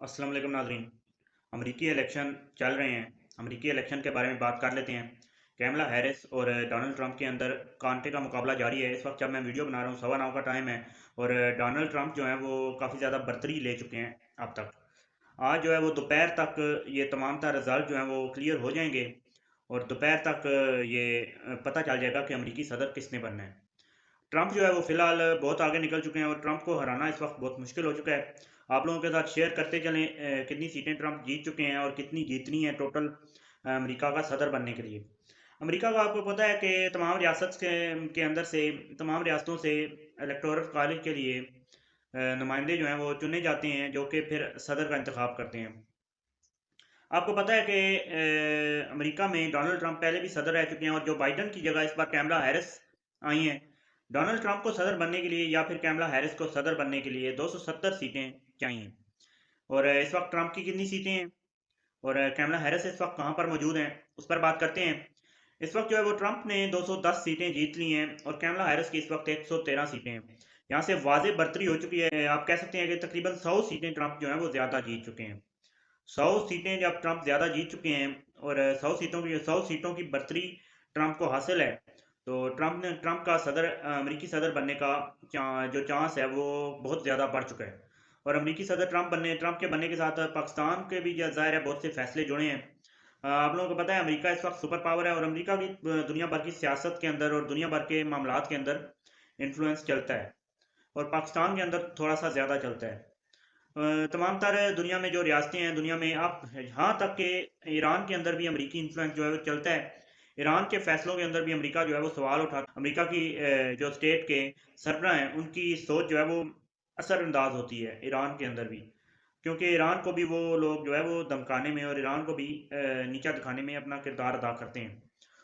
अस्सलाम वालेकुम नाज़रीन। अमरीकी इलेक्शन चल रहे हैं। अमरीकी इलेक्शन के बारे में बात कर लेते हैं। कैमला हैरिस और डोनाल्ड ट्रंप के अंदर कांटे का मुकाबला जारी है। इस वक्त जब मैं वीडियो बना रहा हूँ 9:15 का टाइम है और डोनाल्ड ट्रंप जो है वो काफ़ी ज़्यादा बढ़तरी ले चुके हैं अब तक। आज जो है वो दोपहर तक ये तमाम तर रिजल्ट जो हैं वो क्लियर हो जाएंगे और दोपहर तक ये पता चल जाएगा कि अमरीकी सदर किसने बनना है। ट्रंप जो है वो फिलहाल बहुत आगे निकल चुके हैं और ट्रंप को हराना इस वक्त बहुत मुश्किल हो चुका है। आप लोगों के साथ शेयर करते चलें कितनी सीटें ट्रंप जीत चुके हैं और कितनी जीतनी है टोटल अमेरिका का सदर बनने के लिए। अमेरिका का आपको पता है कि तमाम रियासत के अंदर से तमाम रियासतों से इलेक्टोरल कॉलेज के लिए नुमाइंदे जो हैं वो चुने जाते हैं जो कि फिर सदर का इंतखाब करते हैं। आपको पता है कि अमेरिका में डोनाल्ड ट्रंप पहले भी सदर रह चुके हैं और जो बाइडन की जगह इस बार कैमला हैरिस आई हैं। डोनाल्ड ट्रंप को सदर बनने के लिए या फिर कैमला हैरिस को सदर बनने के लिए 270 सीटें चाहिए। और इस वक्त ट्रंप की कितनी सीटें हैं और कैमला हैरिस इस वक्त कहाँ पर मौजूद हैं उस पर बात करते हैं। इस वक्त जो है वो ट्रंप ने 210 सीटें जीत ली हैं और कैमला हैरिस की इस वक्त 113 सीटें हैं। यहाँ से वाज़ेह बढ़तरी हो चुकी है। आप कह सकते हैं कि तकरीबन 100 सीटें ट्रंप जो है वो ज़्यादा जीत चुके हैं। 100 सीटें जब ट्रंप ज़्यादा जीत चुके हैं और 100 सीटों की बढ़तरी ट्रंप को हासिल है, तो ट्रंप का अमेरिकी सदर बनने का जो चांस है वो बहुत ज़्यादा बढ़ चुका है। और अमेरिकी सदर ट्रंप के बनने के साथ पाकिस्तान के भी ज़ाहिर है बहुत से फैसले जुड़े हैं। आप लोगों को पता है अमेरिका इस वक्त सुपर पावर है और अमेरिका की दुनिया भर की सियासत के अंदर और दुनिया भर के मामलात के अंदर इन्फ्लुएंस चलता है और पाकिस्तान के अंदर थोड़ा सा ज़्यादा चलता है। तमाम तर दुनिया में जो रियासतें हैं दुनिया में आप यहाँ तक कि ईरान के अंदर भी अमेरिकी इन्फ्लुएंस जो है वो चलता है। ईरान के फैसलों के अंदर भी अमेरिका जो है वो सवाल उठाता है। अमेरिका की जो स्टेट के सरबराह हैं उनकी सोच जो है वो असरअंदाज होती है ईरान के अंदर भी, क्योंकि ईरान को भी वो लोग जो है वो धमकाने में और ईरान को भी नीचा दिखाने में अपना किरदार अदा करते हैं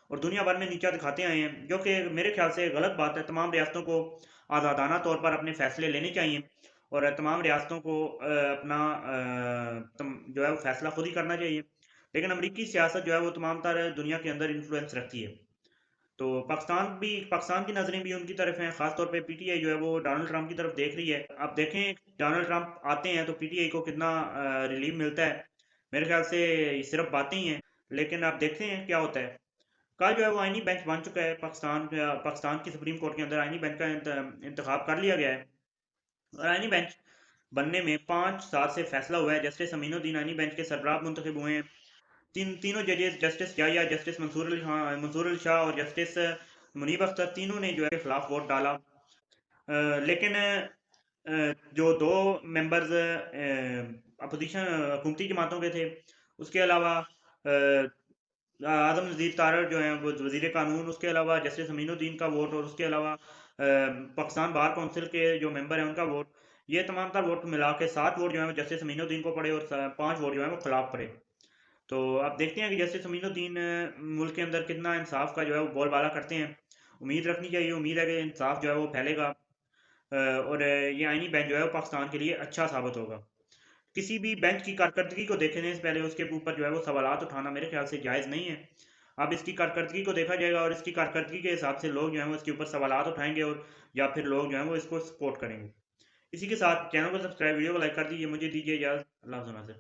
और दुनिया भर में नीचा दिखाते आए हैं, जो कि मेरे ख्याल से गलत बात है। तमाम रियासतों को आज़ादाना तौर पर अपने फैसले लेने चाहिए और तमाम रियासतों को अपना जो है वो फैसला खुद ही करना चाहिए। लेकिन अमरीकी सियासत जो है वो तमाम तर दुनिया के अंदर इन्फ्लुएंस रखती है। तो पाकिस्तान की नज़रें भी उनकी तरफ हैं, ख़ास तौर पे पीटीआई जो है वो डोनाल्ड ट्रंप की तरफ देख रही है। अब देखें डोनाल्ड ट्रंप आते हैं तो पीटीआई को कितना रिलीफ मिलता है। मेरे ख्याल से ये सिर्फ बातें ही हैं, लेकिन आप देखते हैं क्या होता है। कल जो है वो आईनी बेंच बन चुका है। पाकिस्तान की सुप्रीम कोर्ट के अंदर आईनी बेंच का इंतखाब कर लिया गया है और आईनी बेंच बनने में 5 साल से फैसला हुआ है। जस्टिस अमीनुद्दीन आईनी बेंच के सरबराह मुंतखब हुए हैं। तीनों जजेस जस्टिस याया, जस्टिस मंसूर अली शाह और जस्टिस मुनीब अख्तर, तीनों ने जो है खिलाफ वोट डाला। लेकिन जो दो मेंबर्स अपोजिशन हुकूमती जमातों के थे, उसके अलावा आदम नज़ीर तारड़ जो हैं वो वजीर कानून, उसके अलावा जस्टिस अमीनुद्दीन का वोट और उसके अलावा पाकिस्तान बार कौंसिल के जो मेंबर हैं उनका वोट, ये तमाम तर वोट मिला के 7 वोट जो है वो जस्टिस अमीनुद्दीन को पड़े और 5 वोट जो है वो खिलाफ पड़े। तो आप देखते हैं कि जस्टिस अमीनुद्दीन मुल्क के अंदर कितना इंसाफ का जो है वो बोलबाला करते हैं। उम्मीद रखनी चाहिए, उम्मीद है कि इंसाफ जो है वो फैलेगा और ये आईनी बेंच जो है वो पाकिस्तान के लिए अच्छा साबित होगा। किसी भी बेंच की कारकर्दगी को देखने से पहले उसके ऊपर जो है वो सवालात उठाना मेरे ख्याल से जायज़ नहीं है। अब इसकी कारकर्दगी को देखा जाएगा और इसकी कारकर्दगी के हिसाब से लोग जो हैं वो इसके ऊपर सवालात उठाएंगे और या फिर लोग जो हैं वो इसको सपोर्ट करेंगे। इसी के साथ चैनल को सब्सक्राइब, वीडियो को लाइक कर दीजिए। मुझे दीजिए इजाज़त। अल्लाह हाफ़िज़।